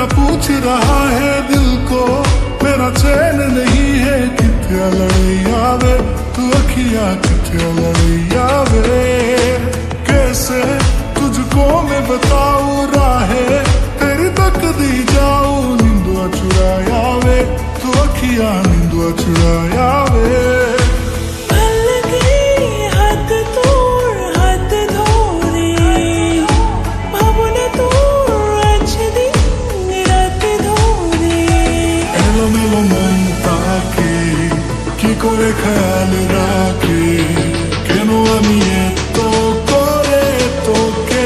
पूछ रहा है दिल को मेरा चैन नहीं है किथे लड़ैया वे तू अखिया किथे लड़ैया वे कैसे तुझको मैं बताऊं राहे तेरी तक दी जाऊं नींदुआ चुराया वे तू अखिया नींदुआ चुराया वे করে খেয়াল রাখে কেন আমি এত করে তোকে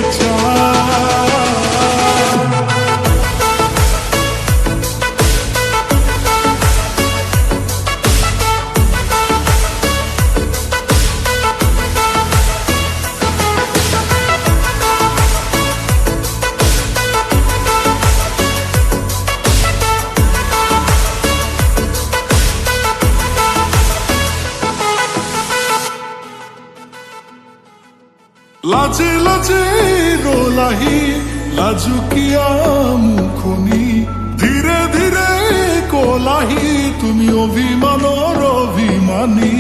লাজে লাজে রোলাহি লাজুকিয়া মুখনি ধীরে ধীরে কোলাহি তুমি অভিমানর অভিমানী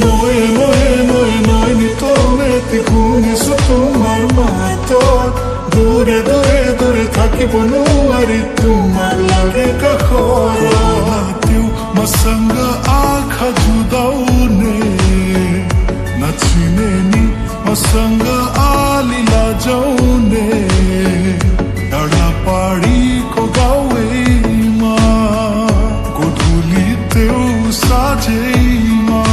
নয়ে নয়ে নয়ে নয় নিতনে শুনিছো তোমার মাতত দূরে দূরে দূরে থাকিব নোৱাৰি তোমার লাগে কাষতেও মসংগ আখা জুদাউনে নাচিনে নি মসংগ আলিলা যাउने ডাড়া পাড়ি কো গাৱে মা গধূলিতেও সাজে মা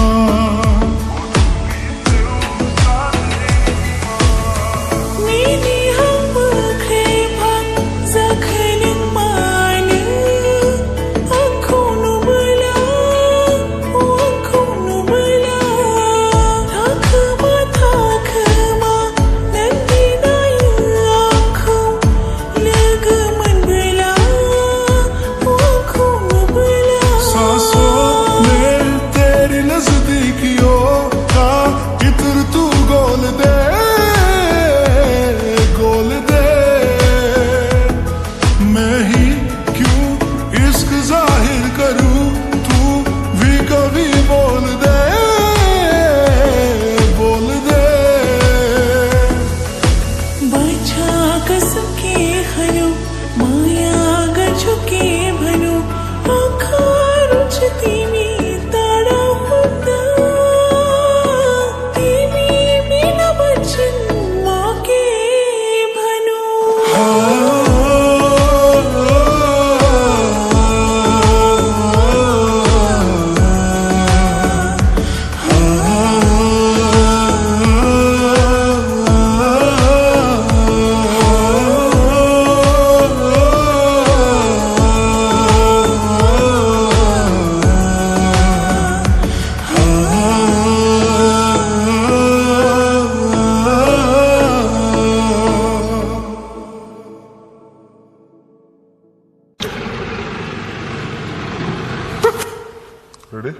रेडी